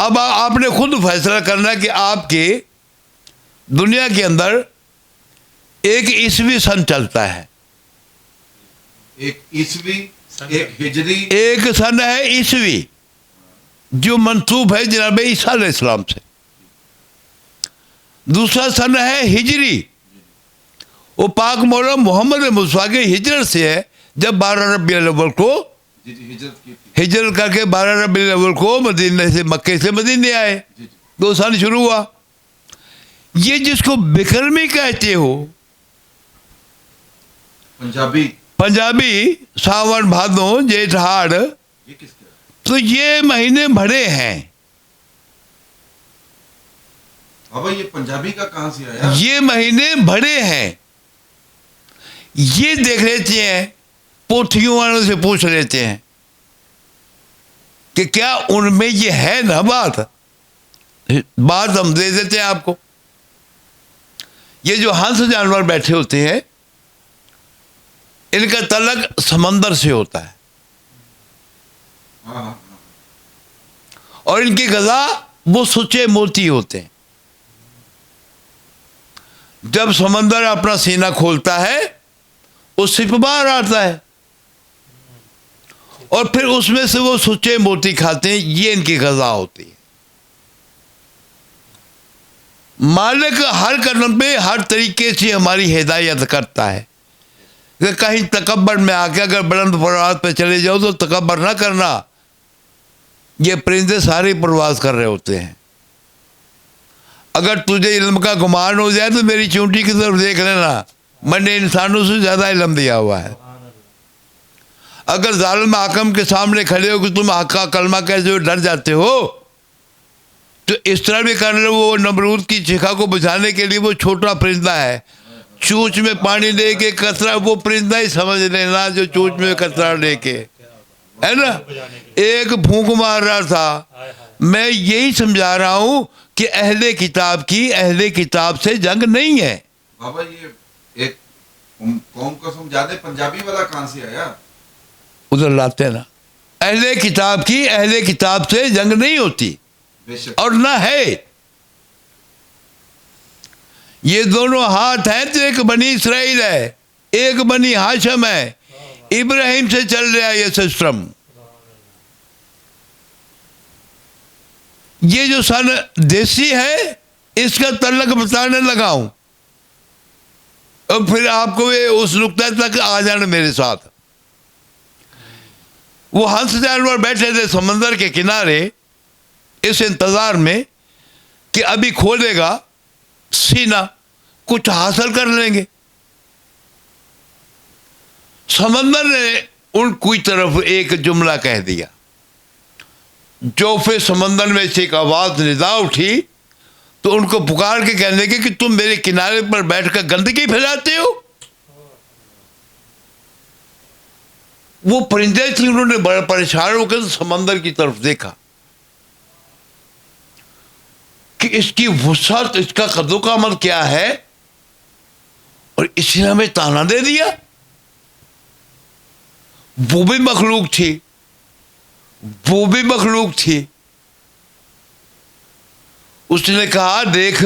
اب آپ نے خود فیصلہ کرنا کہ آپ کے دنیا کے اندر ایک عیسوی سن چلتا ہے, ایک عیسوی ایک ہجری, ایک سن ہے عیسوی جو منسوب ہے جناب عیسیٰ علیہ السلام سے, دوسرا سن ہے ہجری, وہ پاک مولا محمد مصطفیٰ کے ہجرت سے ہے, جب 12 ربیع الاول کو ہجرت کی تھی. ہجرت کر کے 12 ربیع الاول کو مدینے سے مکے سے مدینے آئے, 2 سال شروع ہوا. یہ جس کو بکرمی کہتے ہو پنجابی ساون بھادو جیٹھ ہاڑ, یہ کس کا؟ تو یہ مہینے بڑے ہیں. بابا یہ پنجابی کا کہاں سے آیا؟ یہ مہینے بڑے ہیں, یہ دیکھ لیتے ہیں, پوتھیوں والوں سے پوچھ لیتے ہیں کہ کیا ان میں یہ ہے نا بات ہم دے دیتے ہیں آپ کو. یہ جو ہنس جانور بیٹھے ہوتے ہیں ان کا تعلق سمندر سے ہوتا ہے, اور ان کی غذا وہ سچے موتی ہوتے ہیں. جب سمندر اپنا سینہ کھولتا ہے اس سے باہر آتا ہے, اور پھر اس میں سے وہ سچے موتی کھاتے ہیں, یہ ان کی غذا ہوتی ہے. مالک ہر قدم پہ ہر طریقے سے ہماری ہدایت کرتا ہے کہ کہیں تکبر میں آ کے اگر بلند پرواز پہ چلے جاؤ تو تکبر نہ کرنا. یہ پرندے سارے پرواز کر رہے ہوتے ہیں. اگر تجھے علم کا گمان ہو جائے تو میری چونٹی کی طرف دیکھ لینا, میں نے انسانوں سے زیادہ علم دیا ہوا ہے. اگر ظالم حاکم کے سامنے کھڑے ہو کہ تم حق کا کلمہ کہتے ہو ڈر جاتے ہو, تو اس طرح بھی کر لو. وہ نمرود کی چیخا کو بجھانے کے لیے وہ چھوٹا پرندہ ہے, چونچ میں پانی لے کے قطرہ, وہ پرندہ ہی سمجھ لینا جو چونچ میں قطرہ لے کے, ہے نا, ایک پھونک مار رہا تھا. میں یہی سمجھا رہا ہوں کہ اہل کتاب سے جنگ نہیں ہے. بابا یہ ایک قوم کو سمجھا دے, پنجابی والا کہاں سے آیا؟ ادھر لاتے نا. اہل کتاب سے جنگ نہیں ہوتی, اور نہ ہے. یہ دونوں ہاتھ ہیں تو ایک بنی اسرائیل ہے, ایک بنی ہاشم ہے. ابراہیم سے چل رہا ہے یہ سسٹم. یہ جو سن دیسی ہے اس کا تعلق بتانے لگا ہوں, اور پھر آپ کو اس نقطہ تک آ جانا میرے ساتھ. وہ ہنس جانور بیٹھے تھے سمندر کے کنارے اس انتظار میں کہ ابھی کھولے گا سینہ, کچھ حاصل کر لیں گے. سمندر نے ان کی طرف ایک جملہ کہہ دیا. جوف سمندر میں سے ایک آواز ندا اٹھی تو ان کو پکار کے کہنے لگے کہ تم میرے کنارے پر بیٹھ کر گندگی پھیلاتے ہو. وہ پرندے تھے, انہوں نے بڑا پریشان ہو کر سمندر کی طرف دیکھا کہ اس کی وسعت, اس کا قد و کامل کیا ہے, اور اس نے ہمیں تانا دے دیا. وہ بھی مخلوق تھی. اس نے کہا دیکھ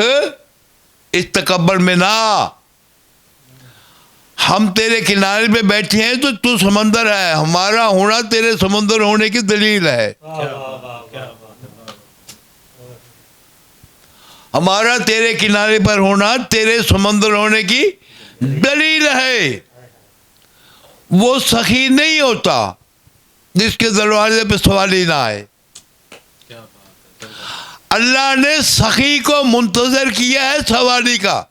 اس تکبر میں نہ, ہم تیرے کنارے پہ بیٹھے ہیں تو سمندر ہے, ہمارا ہونا تیرے سمندر ہونے کی دلیل ہے. ہمارا تیرے کنارے پر ہونا تیرے سمندر ہونے کی دلیل ہے. وہ سخی نہیں ہوتا جس کے دروازے پہ سوالی نہ آئے. اللہ نے سخی کو منتظر کیا ہے سوالی کا,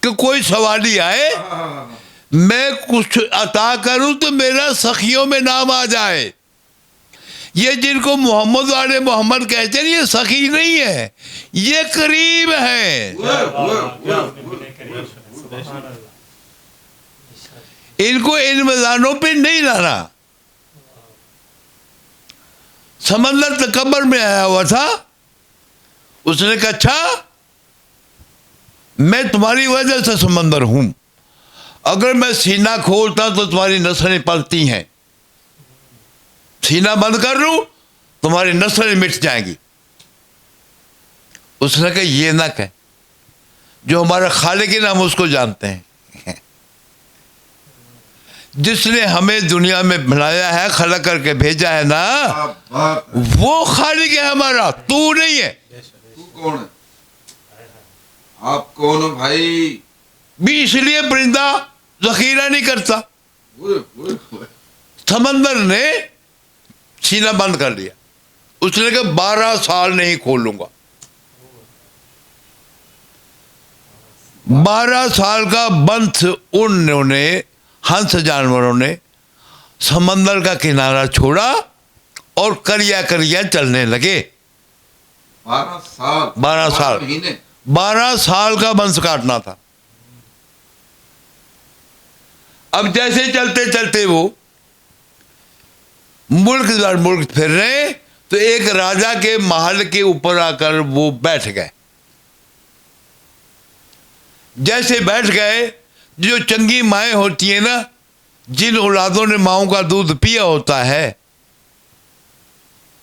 کہ کوئی سوالی آئے, میں کچھ عطا کروں تو میرا سخیوں میں نام آ جائے. یہ جن کو محمد والے محمد کہتے ہیں یہ سخی نہیں ہے, یہ قریب ہے. ان کو ان میدانوں پہ نہیں لانا. سمندر تکبر میں آیا ہوا تھا, اس نے کہا اچھا میں تمہاری وجہ سے سمندر ہوں, اگر میں سینہ کھولتا تو تمہاری نسلیں پلتی ہیں, سینہ بند کر لوں तुम्हारी नस्लें मिट जाएंगी। उसने कहा ये ना कहे, जो हमारा खालिक है ना हम उसको जानते हैं, जिसने हमें दुनिया में बनाया है, खलक करके भेजा है ना, बात है। वो खालिक है हमारा, तू नहीं है। तू कौन है? आप कौन हो भाई? भी इसलिए परिंदा जखीरा नहीं करता। ओए, ओए, ओए। समंदर ने सीना बंद कर लिया। उसने कहा 12 साल नहीं खोलूंगा। 12 साल का बंध उन्होंने, हंस जानवरों ने समंदर का किनारा छोड़ा और करिया करिया चलने लगे। 12 साल 12 साल महीने 12 साल का वंश काटना था। अब जैसे चलते चलते वो मुल्क दर मुल्क फिर रहे, तो एक राजा के महल के ऊपर आकर वो बैठ गए। जैसे बैठ गए, जो चंगी माएँ होती है ना, जिन औलादों ने माओं का दूध पिया होता है,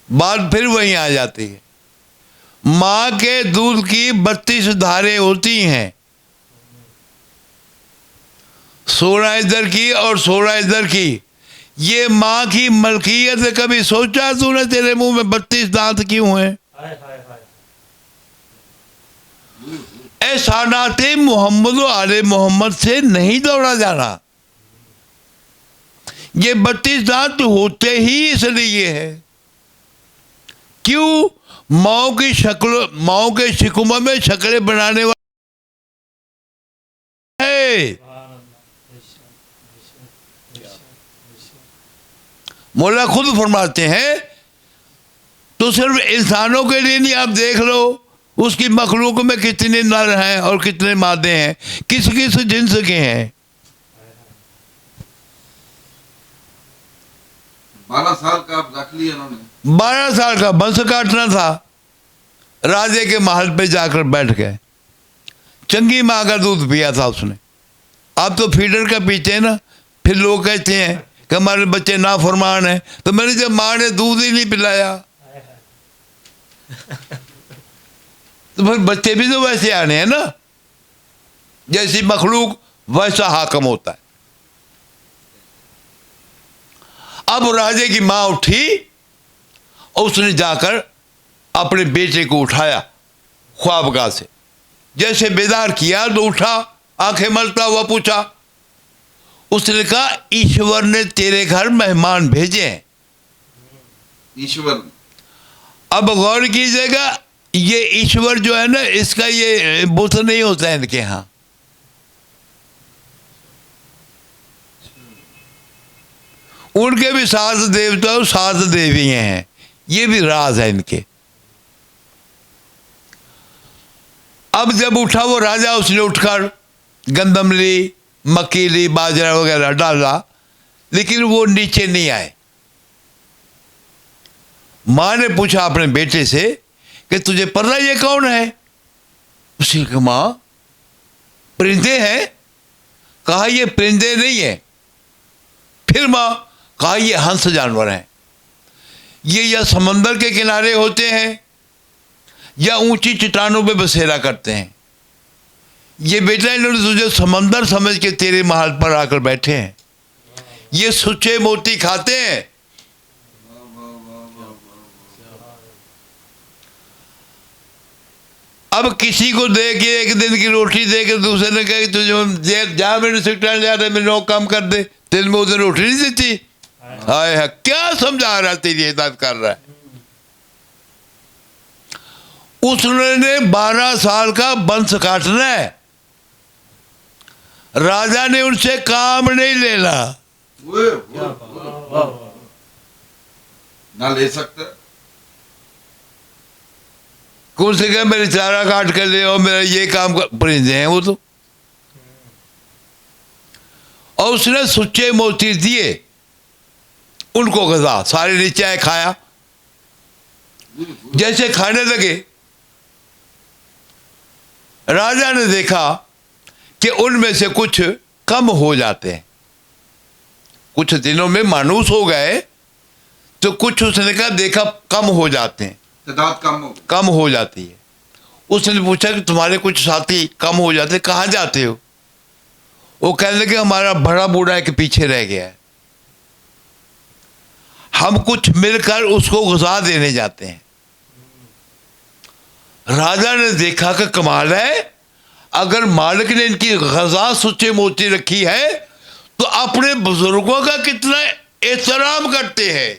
बात फिर वहीं आ जाती है। माँ के दूध की 32 धारें होती हैं, 16 इधर की और 16 इधर की। ये माँ की मलकियत है, कभी सोचा तूने तेरे मुंह में 32 दांत क्यों हैं? एहसानाते मोहम्मद आले मोहम्मद से नहीं दौड़ा जाना। ये 32 दांत होते ही इसलिए है, क्यों? माओ की शक्ल, माओ के शिकुमा में शक्लें बनाने वाले है। मौला खुद फरमाते हैं, तो सिर्फ इंसानों के लिए नहीं, आप देख लो उसकी मखलूक में कितने नर हैं और कितने मादे हैं, किस किस जिन्स के हैं। 12 साल का आप रख लिया इन्होंने। 12 साल का वंश काटना था। राजे के महल पे जाकर बैठ गए। चंगी माँ का दूध पिया था उसने। आप तो फीडर का पीते हैं ना, फिर लोग कहते हैं कि हमारे बच्चे नाफरमान हैं, तो मैंने जब माँ ने दूध ही नहीं पिलाया तो फिर बच्चे भी तो वैसे आने हैं ना, जैसी मखलूक वैसा हाकम होता है। अब राजे की माँ उठी और उसने जाकर अपने बेटे को उठाया ख्वाबगाह से। जैसे बेदार किया तो उठा, आंखें मलता हुआ पूछा। उसने कहा ईश्वर ने तेरे घर मेहमान भेजे हैं। ईश्वर अब गौर कीजिएगा, ये ईश्वर जो है ना, इसका ये बुत नहीं होता है इनके यहाँ। उनके भी 7 देवता और 7 देवियां हैं, ये भी राज है इनके। अब जब उठा वो राजा, उसने उठकर गंदम ली, मक्की ली, बाजरा वगैरह डाला, लेकिन वो नीचे नहीं आए। माँ ने पूछा अपने बेटे से कि तुझे पता ये कौन है? उसने कहा माँ परिंदे हैं। कहा ये परिंदे नहीं है। फिर माँ कहा ये हंस जानवर हैं। ये या समंदर के किनारे होते हैं या ऊंची चट्टानों पे बसेरा करते हैं। ये बेटा इन्होंने तुझे समंदर समझ के तेरे महल पर आकर बैठे हैं। ये सुच्चे मोती खाते हैं। अब किसी को दे के एक दिन की रोटी दे के दूसरे ने कहा तुझे जा मेरे सेक्टर जा रहे, मेरे नौक काम कर दे, तेरे में उधर रोटी नहीं देती। हाय है, क्या समझा रहा है, तेरी हिदायत कर रहा है। उसने 12 साल का वंश काटना है। राजा ने उनसे काम नहीं लेना। ना ले सकता। कौन से कहे मेरे चारा काट कर ले और मेरा ये काम कर, परिंदे हैं वो तो। और उसने सुच्चे मोती दिए उनको, गजा सारे नीचे आए, खाया। जैसे खाने लगे, राजा ने देखा कि उनमें से कुछ कम हो जाते हैं। कुछ दिनों में मानूस हो गए تو کچھ اس نے کہا دیکھا کم ہو جاتے ہیں, تعداد کم ہو گئی. کم ہو جاتی ہے. اس نے پوچھا کہ تمہارے کچھ ساتھی کم ہو جاتے, کہاں جاتے ہو؟ وہ کہنے لگے ہمارا بڑا بوڑھا ایک پیچھے رہ گیا ہے, ہم کچھ مل کر اس کو غذا دینے جاتے ہیں. راجا نے دیکھا کہ کمال ہے, اگر مالک نے ان کی غذا سچے موچی رکھی ہے تو اپنے بزرگوں کا کتنا احترام کرتے ہیں,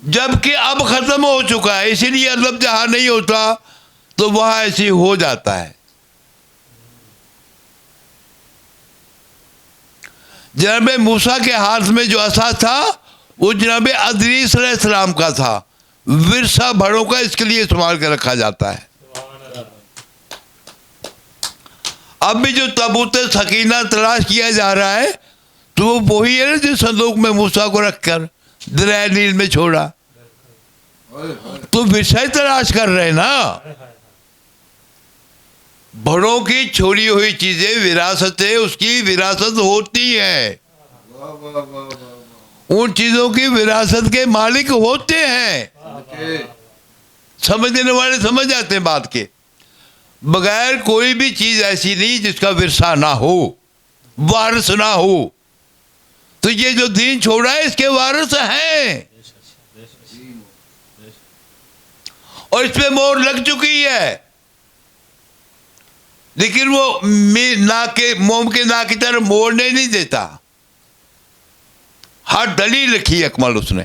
جبکہ اب ختم ہو چکا ہے. اسی لیے ادب جہاں نہیں ہوتا تو وہاں ایسے ہو جاتا ہے. جناب موسیٰ کے ہاتھ میں جو عصا تھا وہ جناب ادریس علیہ السلام کا تھا, ورثہ بڑوں کا اس کے لیے استعمال کر رکھا جاتا ہے. اب بھی جو تابوت سکینہ تلاش کیا جا رہا ہے تو وہ وہی ہے نا جو صندوق میں موسیٰ کو رکھ کر دریائے نیل میں چھوڑا. تو ورثہ تلاش کر رہے نا. بڑوں کی چھوڑی ہوئی چیزیں وراثتیں اس کی وراثت ہوتی ہیں, ان چیزوں کی وراثت کے مالک ہوتے ہیں. سمجھنے والے سمجھ جاتے ہیں بات کے. بغیر کوئی بھی چیز ایسی نہیں جس کا ورثہ نہ ہو, وارث نہ ہو. تو یہ جو دین چھوڑا ہے اس کے وارث ہیں, اور اس پہ مہر لگ چکی ہے. لیکن وہ موم کے نا کی طرح موڑنے نہیں دیتا. ہر دلیل رکھی ہے اکمل اس نے.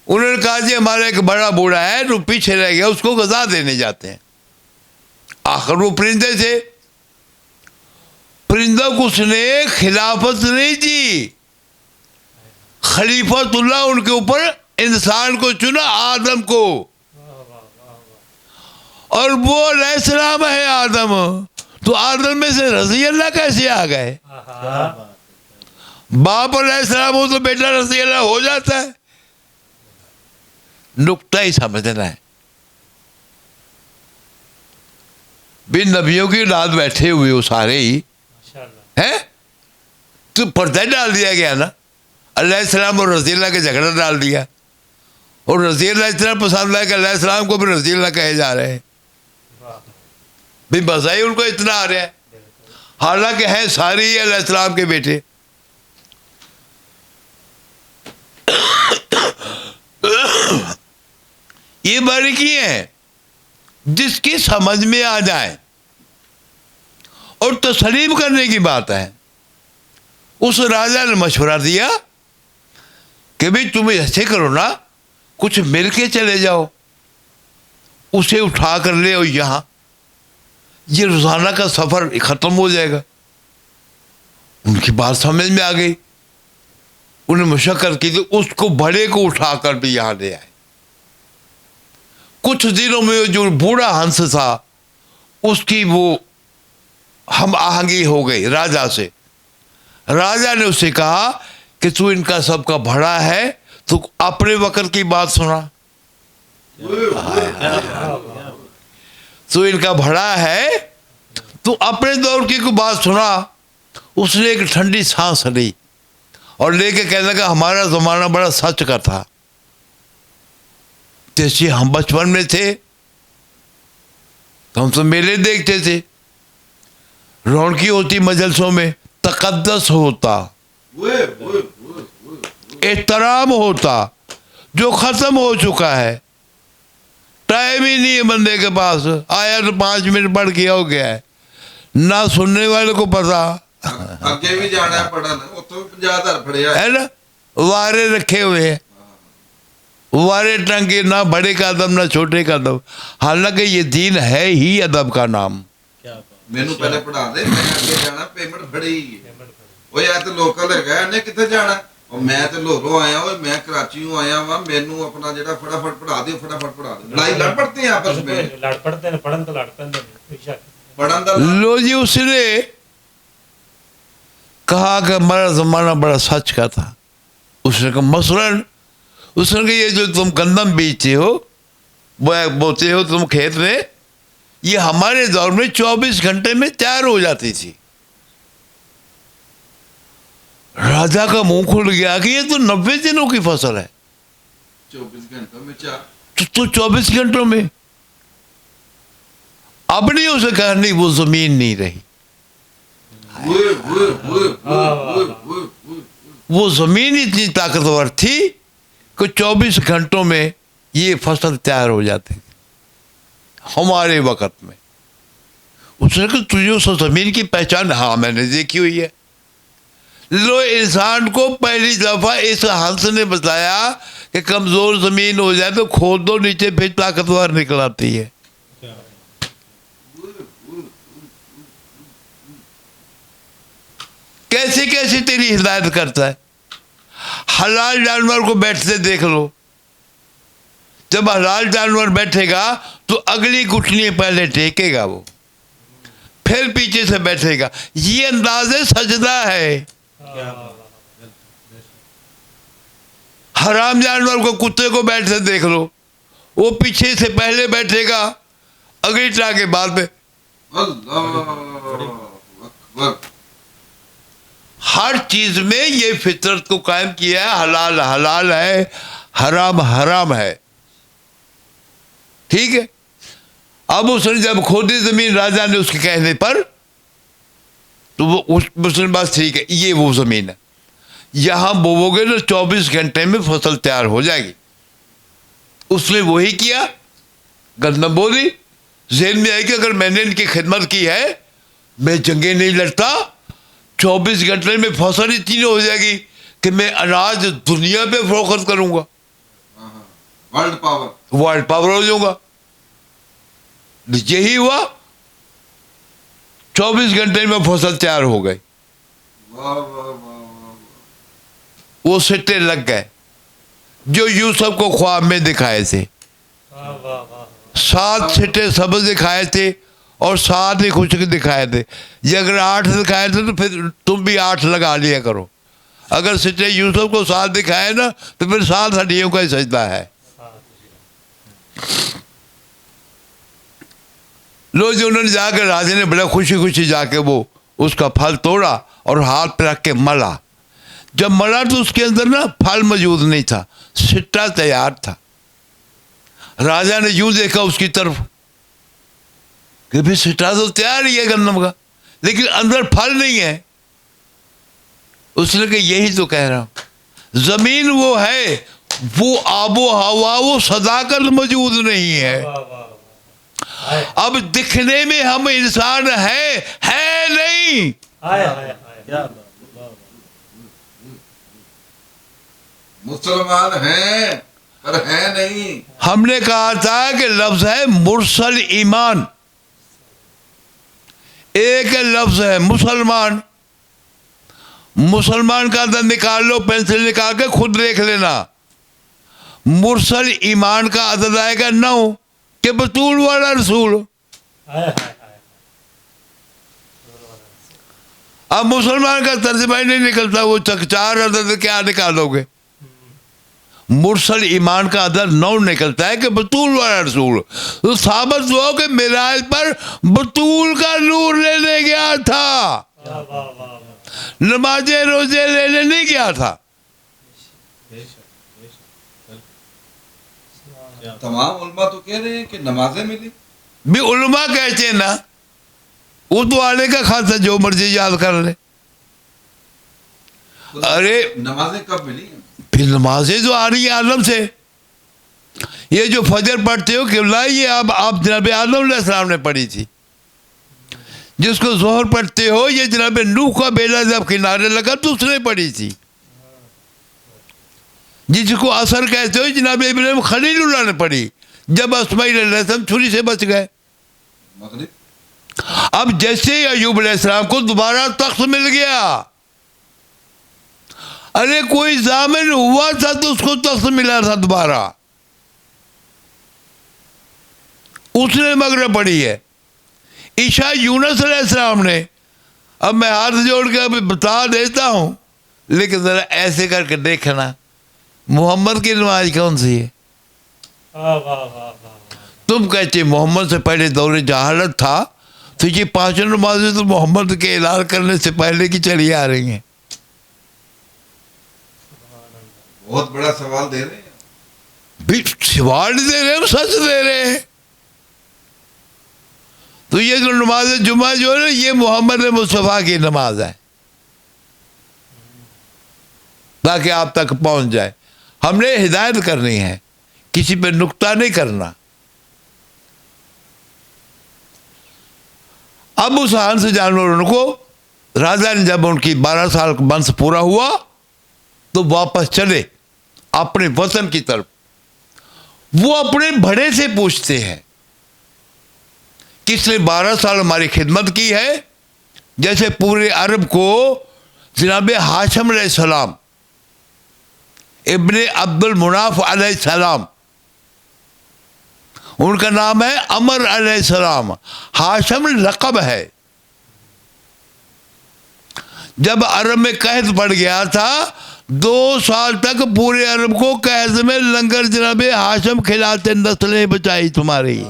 انہوں نے کہا جی ہمارا ایک بڑا بوڑھا ہے جو پیچھے رہ گیا, اس کو غذا دینے جاتے ہیں. آخر وہ پرندے تھے, پرندوں کو اس نے خلافت نہیں دی, خلیفۃ اللہ ان کے اوپر انسان کو چنا, آدم کو. اور وہ علیہ السلام ہے آدم, تو آدم میں سے رضی اللہ کیسے آ گئے؟ باپ علیہ السلام ہو تو بیٹا رضی اللہ ہو جاتا ہے. نقطہ ہی سمجھنا ہے. بن نبیوں کی اولاد بیٹھے ہوئے وہ سارے ہی ہیں, تو پردہ ڈال دیا گیا نا. علیہ السلام اور رضی اللہ کا جھگڑا ڈال دیا, اور رضی اللہ اتنا پسند ہے کہ علیہ السلام کو بھی رضی اللہ کہے جا رہے ہیں. بھی مزہ ہی ان کو اتنا آ رہا ہے, حالانکہ ہیں سارے ہی علیہ السلام کے بیٹے. یہ باریکی ہے جس کی سمجھ میں آ جائے اور تسلیم کرنے کی بات ہے. اس راجا نے مشورہ دیا کہ بھئی تم ایسے کرو نا, کچھ مل کے چلے جاؤ, اسے اٹھا کر لے اور یہاں, یہ روزانہ کا سفر ختم ہو جائے گا. ان کی بات سمجھ میں آ گئی. انہیں مشقت کی تو اس کو بڑے کو اٹھا کر بھی یہاں لے آئے. کچھ دنوں میں جو بوڑھا ہنس تھا اس کی وہ ہم آہنگی ہو گئی راجا سے. راجا نے اسے کہا کہ تو ان کا سب کا بڑا ہے, تو اپنے وقت کی بات سنا. تو ان کا بڑا ہے تو اپنے دور کی کوئی بات سنا. اس نے ایک ٹھنڈی سانس لی اور لے کے کہنے لگا ہمارا زمانہ بڑا سچ کا تھا. جیسے ہم بچپن میں تھے تو ہم تو میلے دیکھتے تھے, رونقی ہوتی مجلسوں میں, تقدس ہوتا, احترام ہوتا, جو ختم ہو چکا ہے. ٹائم ہی نہیں ہے بندے کے پاس, آیا تو 5 منٹ پڑھ کے ہو گیا ہے, نہ سننے والے کو پتا اگے بھی جانا ہے پڑھن, اتوں 50,000 پڑھیا ہے نا. وارے رکھے ہوئے ہیں, وارے ٹنگے, نہ بڑے کا ادب نہ چھوٹے کا ادب. حالانکہ یہ دین ہے ہی ادب کا نام. مینوں پہلے پڑھا دے, میں اگے جانا, پیمنٹ بڑی. وہ یا تو لوکل ہے, انہیں کتنے جانا, اور میں تو لاہوروں آیا ہوں, میں کراچیوں آیا ہوں, مینوں اپنا جڑا فٹافٹ پڑھا دے, فٹافٹ پڑھا دے. لڑائی لڑ پڑتے ہیں آپس میں, لڑ پڑتے ہیں, پڑھن تو لڑ پڑتے ہیں. پڑھن دا لو جی. اس نے کہا کہ ہمارا زمانہ بڑا سچ کا تھا. اس نے کہا مثلاً, اس نے کہا یہ جو تم گندم بیچتے ہو, بوتے ہو تم کھیت میں, یہ ہمارے دور میں 24 گھنٹے میں تیار ہو جاتی تھی. राजा का मुंह खुल गया कि ये तो 90 दिनों की फसल है, 24 घंटों में चार। तो 24 घंटों में। अब नहीं उसे कहा नहीं वो जमीन नहीं रही, वो जमीन इतनी ताकतवर थी कि 24 घंटों में ये फसल तैयार हो जाती थी हमारे वक्त में। उसने कहा तुझे उस जमीन की पहचान? हाँ मैंने देखी हुई है। लो, इंसान को पहली दफा इस हंस ने बताया कि कमजोर जमीन हो जाए तो खोद दो नीचे, फिर ताकतवर निकल आती है। कैसे कैसे तेरी हिदायत करता है। हलाल जानवर को बैठते देख लो, जब हलाल जानवर बैठेगा तो अगली घुटनी पहले टेकेगा वो, फिर पीछे से बैठेगा। ये अंदाज़े सजदा है। हराम जानवर को, कुत्ते को बैठते देख लो, वो पीछे से पहले बैठेगा, अगली टांगे बाद में। अल्लाह अकबर। हर चीज में ये फितरत को कायम किया है। हलाल हलाल है, हराम हराम है। ठीक है। अब उसने जब खोदी जमीन राजा ने उसके कहने पर, तो वो उसने बस ठीक है ये वो जमीन है, यहां बोओगे तो 24 घंटे में फसल तैयार हो जाएगी। उसने वही किया, गंदम बोली। ज़हन में आई कि अगर मैंने इनकी खिदमत की है, मैं जंगें नहीं लड़ता, 24 घंटे में फसल इतनी हो जाएगी कि मैं अनाज दुनिया पे फरोख्त करूंगा, वर्ल्ड पावर, वर्ल्ड पावर हो जाऊंगा। यही हुआ, 24 घंटे में फसल तैयार हो गई। वाह वाह वाह वाह। वो सिट्टे लग गए जो यूसुफ को ख्वाब में दिखाए थे। 7 सिट्टे सबज दिखाए थे और 7 ही खुशक दिखाए थे। ये अगर 8 दिखाए थे तो फिर तुम भी 8 लगा लिया करो। अगर सिट्टे यूसुफ को 7 दिखाए ना तो फिर 7 हड्डियों का ही सजदा है। लो जी, उन्होंने जाकर राजा ने बड़ा खुशी खुशी जाके वो उसका फल तोड़ा और हाथ पे रख के मला। जब मला तो उसके अंदर ना फल मौजूद नहीं था, सिट्टा तैयार था। राजा ने यूं देखा उसकी तरफ कि भी सिट्टा तो तैयार ही है गंदम का, लेकिन अंदर फल नहीं है। उसने कहा यही तो कह रहा हूं, जमीन वो है, वो आबो हवा, वो सदाकत मौजूद नहीं है। अब दिखने में हम इंसान है नहीं। मुसलमान हैं पर है नहीं। हमने कहा था कि लफ्ज है मुरसल ईमान, एक लफ्ज है मुसलमान। मुसलमान का अंदर निकाल लो, पेंसिल निकाल के खुद देख लेना। मुरसल ईमान का अदद आएगा 9 के बतूल वाला रसूल। अब मुसलमान का तर्जुमा ही नहीं निकलता, वो 4 अदद क्या निकालोगे। मुरसल ईमान का अदद 9 निकलता है कि बतूल वाला रसूल। तो साबित हुआ कि मिराज पर बतूल का नूर लेने गया था, नमाजे रोजे लेने नहीं गया था। तमाम उलमा तो कह रहे हैं कि नमाजें मिली। भी उलमा कहते हैं ना, उर्दू वाले का खासा जो मर्जी याद कर ले। तो अरे नमाजें कब मिली हैं? फिर नमाजें जो आ रही है आदम से, ये जो फजर पढ़ते हो किबला, ये आप जनाब आदम अलैहिस्सलाम ने पढ़ी थी। जिसको जोहर पढ़ते हो, ये जनाब नूह का बेला जब किनारे लगा तो उसने पढ़ी थी। जिसको असर कहते हो, जनाब इब्राहिम खलीलुल्लाह ने पढ़ी जब इस्माइल अलैहिस्सलाम छुरी से बच गए। मगरिब। अब जैसे ही अय्यूब अलैहिस्सलाम को दोबारा तख्त मिल गया, अरे कोई जामिन हुआ था तो उसको तख्त मिला था दोबारा, उसने मगरिब पढ़ी है। ईशा यूनुस अलैहिस्सलाम ने। अब मैं हाथ जोड़ के अभी बता देता हूं, लेकिन जरा ऐसे करके देखना मोहम्मद की नमाज कौन सी है। तुम कहते मोहम्मद से पहले दौरे जहालत था, तो ये 5 नमाजें तो मोहम्मद के ऐलान करने से पहले की चली आ रही हैं। बहुत बड़ा सवाल दे रहे हैं। भी सवाल नहीं दे रहे, हम सच दे रहे हैं। तो ये जो नमाज जुमा जो है ना, ये मोहम्मद मुस्तफ़ा की नमाज है, ताकि आप तक पहुंच जाए। हमने हिदायत करनी है, किसी पे नुक्ता नहीं करना। अब उस हंस जानवरों को राजा ने जब उनकी 12 साल का वंश पूरा हुआ तो वापस चले अपने वतन की तरफ। वो अपने बड़े से पूछते हैं, किसने 12 साल हमारी खिदमत की है। जैसे पूरे अरब को जनाब हाशम अलैहिस्सलाम, इब्ने अब्दुल मुनाफ अलैहिस्सलाम, उनका नाम है अमर अलैहिस्सलाम, हाशम लक़ब है। जब अरब में कहत पड़ गया था, 2 साल तक पूरे अरब को कहत में लंगर जनाब हाशम खिलाते, नस्लें बचाई तुम्हारी,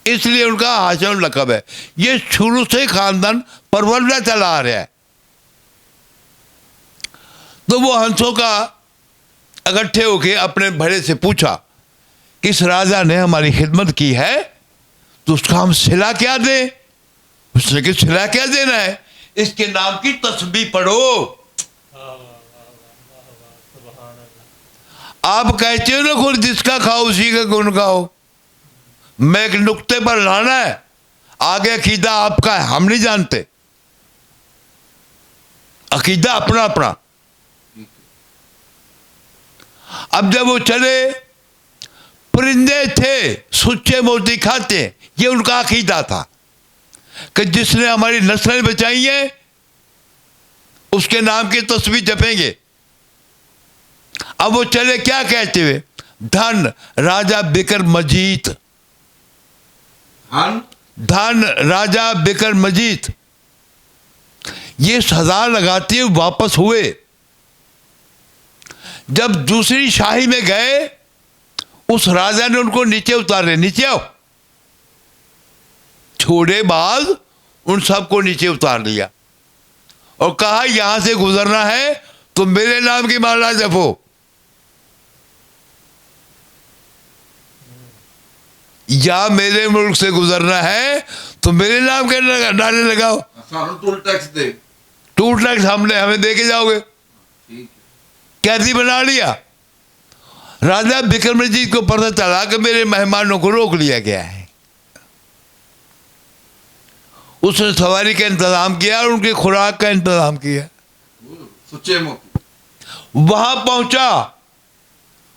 इसलिए उनका हाशम लक़ब है। ये शुरू से खानदान परवरदा चला आ रहा है। तो वो हंसों का इकट्ठे होके अपने बड़े से पूछा, किस राजा ने हमारी खिदमत की है तो उसका हम सिला क्या दें। उसने कि सिला क्या देना है, इसके नाम की तस्बीह पढ़ो। आप कहते हो ना खुद जिसका खाओ उसी का गुण गाओ। मैं एक नुक्ते पर लाना है, आगे अकीदा आपका है, हम नहीं जानते। अकीदा अपना अपना। अब जब वो चले, परिंदे थे सुच्चे मोती खाते, ये उनका अकीदा था कि जिसने हमारी नस्लें बचाई हैं उसके नाम की तस्बीह जपेंगे। अब वो चले क्या कहते हुए, धन राजा बिकर मजीद, धन राजा बिकर मजीद। ये सजा लगाते हुए वापस हुए। जब दूसरी शाही में गए, उस राजा ने उनको नीचे उतारे, नीचे आओ। छोड़े बाद उन सबको नीचे उतार लिया और कहा यहां से गुजरना है तो मेरे नाम की माला जपो। या मेरे मुल्क से गुजरना है तो मेरे नाम के नारे लगाओ। टूल टैक्स दे, टूल टैक्स हमें दे के जाओगे। कैदी बना लिया। राजा बिक्रमजीत को पता चला कि मेरे मेहमानों को रोक लिया गया है। उसने सवारी का इंतजाम किया और उनकी खुराक का इंतजाम किया। सुच्चे मोती। वहां पहुंचा,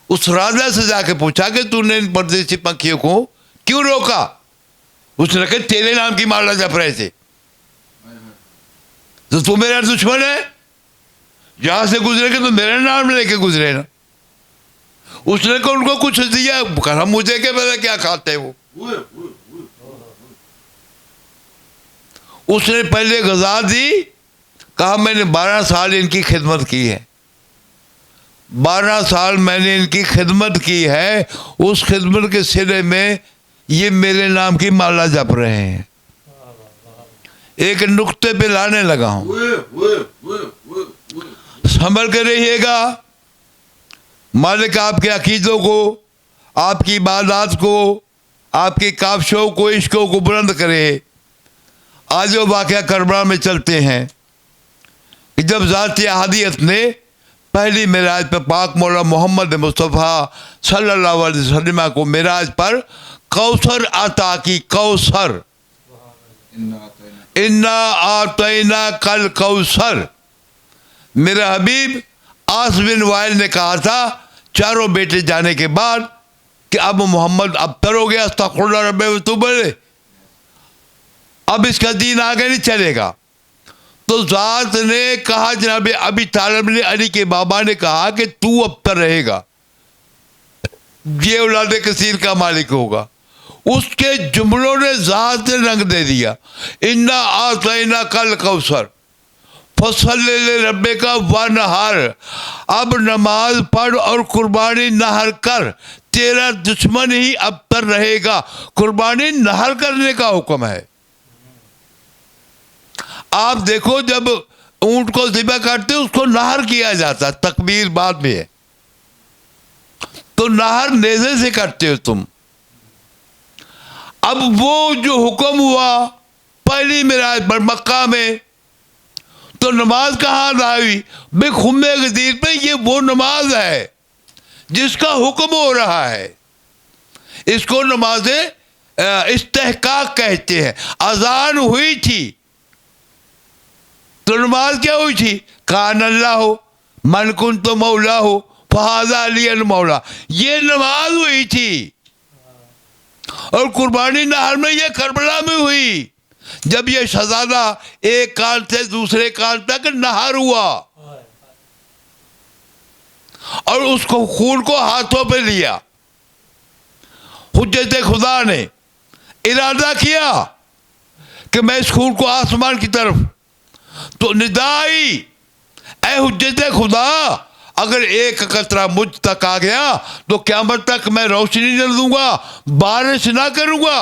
उस राजा से जाके पूछा कि तूने इन परदेसी पंखियों को क्यों रोका। उसने कहा तेरे नाम की माला जप रहे थे, तो तू मेरा दुश्मन है, यहां से गुजरेगा तो मेरा नाम लेके गुजरे ना। उसने कहा उनको कुछ दिया, कहा मुझे क्या पता क्या खाते वो। उसने पहले गजा दी, कहा मैंने 12 साल इनकी खिदमत की है, 12 साल मैंने इनकी खिदमत की है। उस खिदमत के सिरे में ये मेरे नाम की माला जप रहे हैं। एक नुक्ते पे लाने लगा हूं, संभल के रहिएगा। मालिक आपके अकीदों को, आपकी इबादत को, आपकी काबशों को, इश्कों को बुलंद करे। आज वो वाक़या करबला में चलते हैं कि जब ज़ात-ए अहदियत ने पहली मेराज पर पाक मौला मोहम्मद मुस्तफ़ा सल्लल्लाहु अलैहि वसल्लम को मेराज पर कौसर अता की। कौसर, इन्ना आतैना कल कौसर। मेरा हबीब आस बिन वाइल ने कहा था चारों बेटे जाने के बाद कि अब मोहम्मद अबतर हो गया, अस्तग़फिरुल्लाह रब्बे व तूब अलैह, अब इसका दीन आगे नहीं चलेगा। तो ज़ात ने कहा, जनाब अबी तालिब ने, अली के बाबा ने कहा कि तू अबतर रहेगा, ये औलाद कसीर का मालिक होगा। उसके जुमलों ने ज़ात ने रंग दे दिया। इन्ना आतैना कल कौसर फसल्ले रब्बे का वनहर। अब नमाज पढ़ और कुर्बानी नहर कर, तेरा दुश्मन ही अबतर रहेगा। कुर्बानी नहर करने का हुक्म है। आप देखो, जब ऊंट को ज़िबा करते उसको नहर किया जाता, तकबीर बाद में है। तो नहर नेज़े से करते हो तुम। अब वो जो हुक्म हुआ पहली मिराज पर मक्का में, तो नमाज कहाँ आई? बे खुम्मे गदीर पे ये वो नमाज है जिसका हुक्म हो रहा है। इसको नमाज इस्तेहकाक कहते हैं। अजान हुई थी तो नमाज क्या हुई थी? कान अल्लाह हो मन कुन तो मौला हो फहाजा अली मौला, ये नमाज हुई थी। और कुर्बानी नहर में ये करबला में हुई, जब ये शहजादा एक कान से दूसरे कान तक नहर हुआ और उसको खून को हाथों पे लिया। हुज्जत खुदा ने इरादा किया कि मैं इस खून को आसमान की तरफ, तो निदा आई, ऐ हुज्जत खुदा अगर एक कतरा मुझ तक आ गया तो क़यामत तक मैं रोशनी न दूंगा, बारिश ना करूंगा।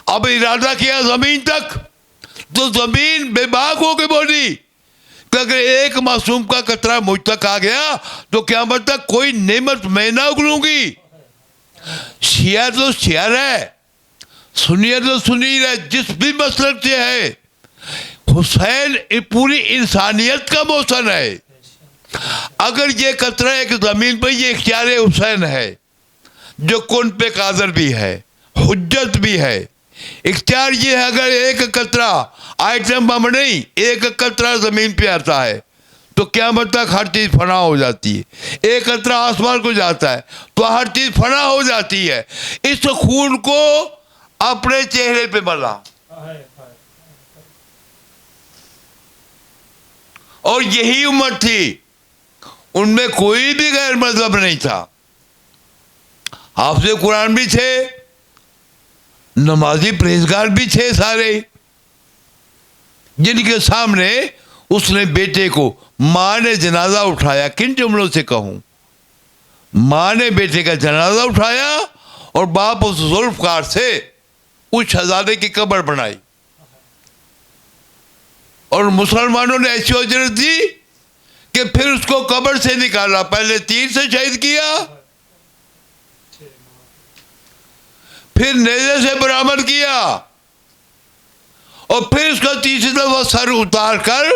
अब इरादा किया ज़मीन तक, तो ज़मीन बेबाक हो के बोली कि अगर एक मासूम का कतरा मुझ तक आ गया तो क़यामत तक कोई नेमत मैं ना उगलूंगी। शिया तो शिया है, सुनियत तो सुनी है, जिस भी मसलक से है। हुसैन पूरी इंसानियत का मौसन है। अगर ये कतरा एक ज़मीन पर, ये इख्तियार हुसैन है जो कुन पे कादर भी है, हुज्जत भी है। इख्तियार ये है अगर एक कतरा आइटम बम नहीं, एक कतरा ज़मीन पे आता है तो क़यामत तक हर चीज़ फना हो जाती है। एक कतरा आसमान को जाता है तो हर चीज़ फना हो जाती है। इस खून को अपने चेहरे पे मला और यही उम्र थी, उनमें कोई भी गैर मजहब नहीं था। हाफ़िज़ कुरान भी थे, नमाजी परहेज़गार भी थे सारे, जिनके सामने उसने बेटे को, माँ ने जनाजा उठाया। किन जुमलों से कहूँ? माँ ने बेटे का जनाजा उठाया और बाप उस जुल्फ़कार से उस शहजादे की कब्र बनाई। और मुसलमानों ने ऐसी उजरत दी कि फिर उसको कब्र से निकाला, पहले तीर से शहीद किया, फिर नेज़े से बरामद किया और फिर उसका तीसरी दफा सर उतार कर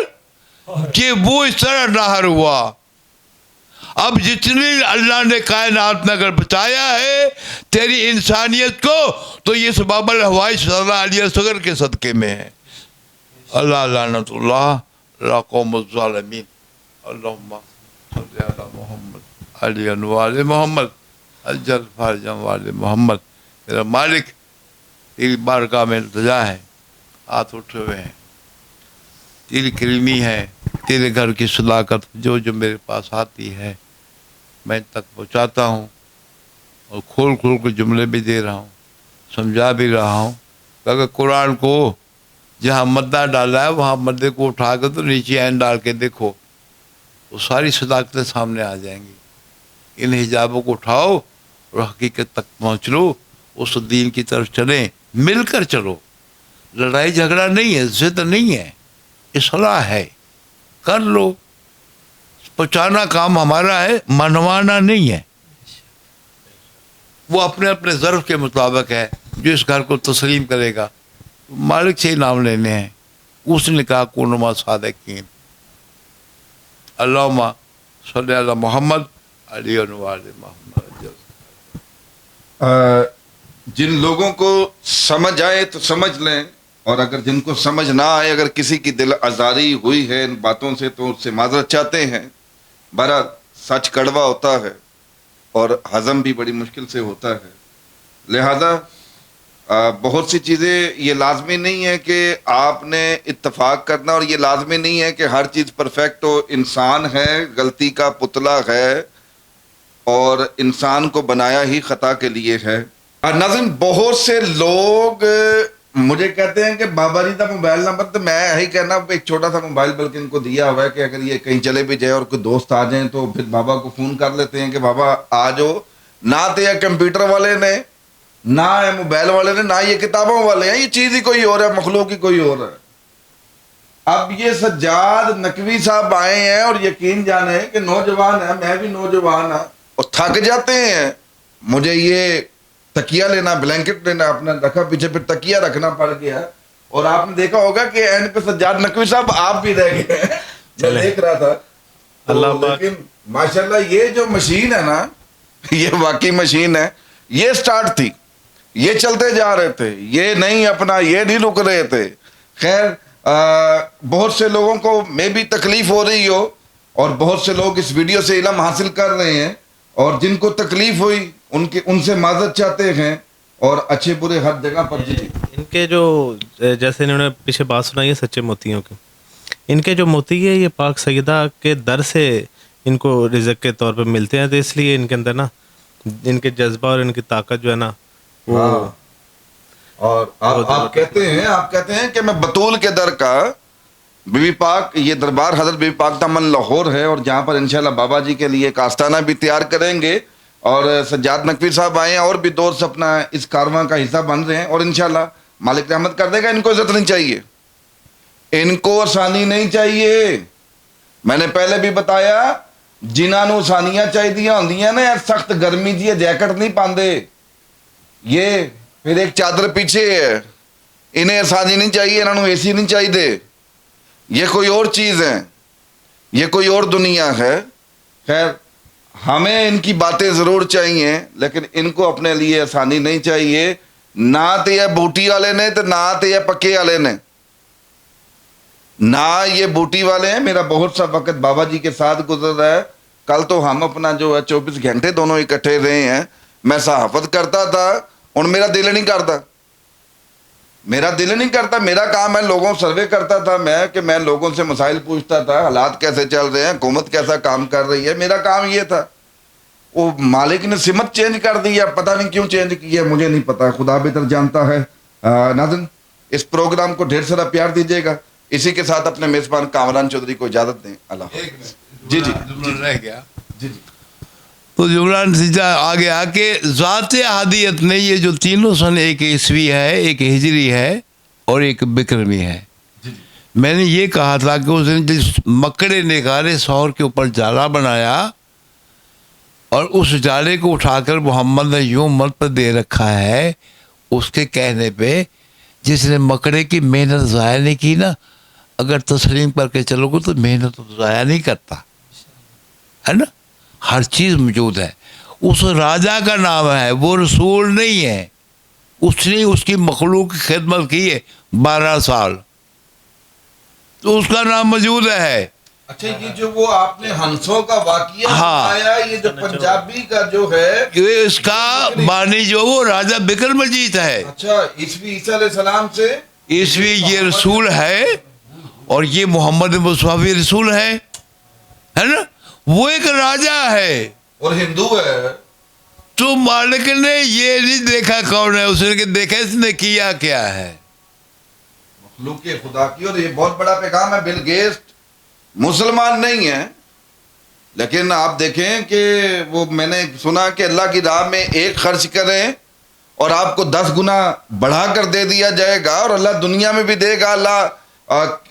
कि वो इस तरह नाहर हुआ। अब जितनी अल्लाह ने कायनात में अगर बचाया है तेरी इंसानियत को, तो ये सबाबल हवाई सल्लल्लाहु अलैहि वसल्लम के सदक़े में है। अल्लाह लानतुल्लाह अला कौमिज़ ज़ालिमीन। अल्लाहुम्मा सल्लि अला मुहम्मद अली वाले मोहम्मद अज्जल फरजम वाले मोहम्मद। मेरा मालिक तेरी बारगाह में इल्तिजा है, हाथ उठे हुए हैं, तेरी करीमी है, तेरे घर की सदाकत जो जो मेरे पास आती है मैं तक पहुँचाता हूँ और खोल खोल के जुमले भी दे रहा हूँ, समझा भी रहा हूँ। अगर कुरान को जहाँ मद्दा डाला है वहाँ मद्दे को उठा कर तो नीचे ऐन डाल के देखो, वो सारी सदाकतें सामने आ जाएंगी। इन हिजाबों को उठाओ और हकीकत तक पहुँच लो, उस दीन की तरफ चलें, मिलकर चलो। लड़ाई झगड़ा नहीं है, जिद नहीं है, इस्लाह है, कर लो। पहुँचाना काम हमारा है, मनवाना नहीं है। वो अपने अपने ज़र्फ़ के मुताबिक है, जो इस घर को तस्लीम करेगा मालिक से ही नाम लेने हैं। उसने कहा कुनमा सादिकीन। अल्लाहुम्मा सल्लि अला मुहम्मद अली वाले मोहम्मद। जिन लोगों को समझ आए तो समझ लें, और अगर जिनको समझ ना आए, अगर किसी की दिल आज़ारी हुई है इन बातों से तो उससे माजरत चाहते हैं। बहरहाल सच कड़वा होता है और हज़म भी बड़ी मुश्किल से होता है। लिहाजा बहुत सी चीज़ें ये लाजमी नहीं है कि आपने इत्तफाक करना, और ये लाजमी नहीं है कि हर चीज़ परफेक्ट हो। इंसान है, गलती का पुतला है और इंसान को बनाया ही ख़ता के लिए है। नाज़रीन, बहुत से लोग मुझे कहते हैं कि बाबा जी का मोबाइल नंबर, तो मैं यही कहना एक छोटा सा मोबाइल बल्कि इनको दिया हुआ है कि अगर ये कहीं चले भी जाए और कोई दोस्त आ जाए तो फिर बाबा को फ़ोन कर लेते हैं कि बाबा आ जाओ। ना तो ये कंप्यूटर वाले ने, ना ये मोबाइल वाले ने, ना ये किताबों वाले हैं, ये चीज़ ही कोई और है, मखलूक ही कोई और है। اب یہ سجاد نقوی صاحب آئے ہیں اور یقین جانے کہ نوجوان ہیں, میں بھی نوجوان ہوں, اور تھک جاتے ہیں. مجھے یہ تکیہ لینا, بلینکٹ لینا, اپنا رکھا پیچھے, پھر تکیہ رکھنا پڑ گیا. اور آپ نے دیکھا ہوگا کہ اینڈ پہ سجاد نقوی صاحب آپ بھی رہ گئے ہیں, میں دیکھ رہا تھا. لیکن ماشاءاللہ یہ جو مشین ہے نا, یہ واقعی مشین ہے. یہ سٹارٹ تھی, یہ چلتے جا رہے تھے, یہ نہیں اپنا یہ نہیں رک رہے تھے. خیر بہت سے لوگوں کو میں بھی تکلیف ہو رہی ہو, اور بہت سے لوگ اس ویڈیو سے علم حاصل کر رہے ہیں, اور جن کو تکلیف ہوئی ان سے معذرت چاہتے ہیں, اور اچھے برے ہر جگہ پر. ان کے جو جیسے انہوں نے پیچھے بات سنائی ہے سچے موتیوں کی, ان کے جو موتی ہے یہ پاک سیدہ کے در سے ان کو رزق کے طور پہ ملتے ہیں, تو اس لیے ان کے اندر نا ان کے جذبہ اور ان کی طاقت جو ہے نا وہ. اور آپ کہتے ہیں کہ میں بطول کے در کا, بی بی پاک, یہ دربار حضرت بی بی پاک دامن لاہور ہے, اور جہاں پر انشاءاللہ بابا جی کے لیے ایک آستانہ بھی تیار کریں گے, اور سجاد نقوی صاحب آئے ہیں, اور بھی دوست اپنا اس کارواں کا حصہ بن رہے ہیں, اور انشاءاللہ مالک رحمت کر دے گا. ان کو عزت نہیں چاہیے, ان کو آسانی نہیں چاہیے. میں نے پہلے بھی بتایا, جنہاں نو آسانیاں چاہیے ہوندیاں نا, سخت گرمی دی جیکٹ نہیں پاندے, یہ پھر ایک چادر پیچھے ہے. انہیں آسانی نہیں چاہیے, انہوں اے سی نہیں چاہیے, یہ کوئی اور چیز ہے, یہ کوئی اور دنیا ہے. خیر ہمیں ان کی باتیں ضرور چاہیے, لیکن ان کو اپنے لیے آسانی نہیں چاہیے. نہ تو یہ بوٹی والے نے, تو نہ تو یہ پکے والے نے, نہ یہ بوٹی والے ہیں. میرا بہت سا وقت بابا جی کے ساتھ گزر رہا ہے. کل تو ہم اپنا جو ہے 24 گھنٹے دونوں اکٹھے رہے ہیں. میں صحافت کرتا تھا, اور میرا دل نہیں کرتا, میرا کام ہے لوگوں سروے کرتا تھا میں, کہ میں لوگوں سے مسائل پوچھتا تھا, حالات کیسے چل رہے ہیں, حکومت کیسا کام کر رہی ہے. میرا کام یہ تھا. وہ مالک نے سمت چینج کر دی ہے, پتہ نہیں کیوں چینج کی ہے, مجھے نہیں پتا, خدا بہتر جانتا ہے. ناظرین اس پروگرام کو ڈھیر سارا پیار دیجیے گا. اسی کے ساتھ اپنے میزبان کامران چودھری کو اجازت دیں. اللہ جی رہ گیا. جی تو جملہ نتیجہ آ گیا کہ ذات احادیت نے یہ جو تینوں سن, ایک عیسوی ہے, ایک ہجری ہے, اور ایک بکرمی ہے. میں نے یہ کہا تھا کہ اس نے جس مکڑے نگارے سور کے اوپر جالا بنایا, اور اس جالے کو اٹھا کر محمد نے یوں مت پر دے رکھا ہے, اس کے کہنے پہ جس نے مکڑے کی محنت ضائع نہیں کی نا, اگر تسلیم کر کے چلو گے تو محنت تو ضائع نہیں کرتا ہے نا, ہر چیز موجود ہے. اس راجا کا نام ہے, وہ رسول نہیں ہے. اس نے اس کی مخلوق کی خدمت کی ہے 12 سال, تو اس کا نام موجود ہے. اچھا, یہ جو وہ آپ نے ہنسوں کا واقعہ بتایا, یہ جو پنجابی کا جو ہے, یہ اس کا بانی جو وہ راجا بکرمجیت ہے. اچھا, عیسوی عیسیٰ علیہ السلام سے عیسوی یہ رسول ہے, اور یہ محمد مصطفی رسول ہے نا. وہ ایک راجا ہے اور ہندو ہے. تو مالک نے یہ نہیں دیکھا کون ہے, اس نے کہ دیکھا اس نے کیا کیا ہے. مخلوق خدا کی. اور یہ بہت بڑا پیغام ہے. بل گیٹس مسلمان نہیں ہے, لیکن آپ دیکھیں کہ وہ میں نے سنا کہ اللہ کی راہ میں ایک خرچ کریں اور آپ کو 10 گنا بڑھا کر دے دیا جائے گا, اور اللہ دنیا میں بھی دے گا. اللہ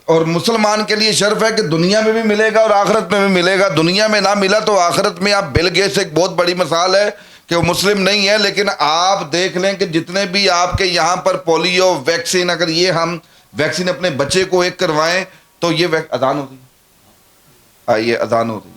اور مسلمان کے لیے شرف ہے کہ دنیا میں بھی ملے گا اور آخرت میں بھی ملے گا. دنیا میں نہ ملا تو آخرت میں. آپ بل گیٹس ایک بہت بڑی مثال ہے کہ وہ مسلم نہیں ہے, لیکن آپ دیکھ لیں کہ جتنے بھی آپ کے یہاں پر پولیو ویکسین, اگر یہ ہم ویکسین اپنے بچے کو ایک کروائیں تو یہ اذان ہوتی ہے, یہ اذان ہوتی ہے.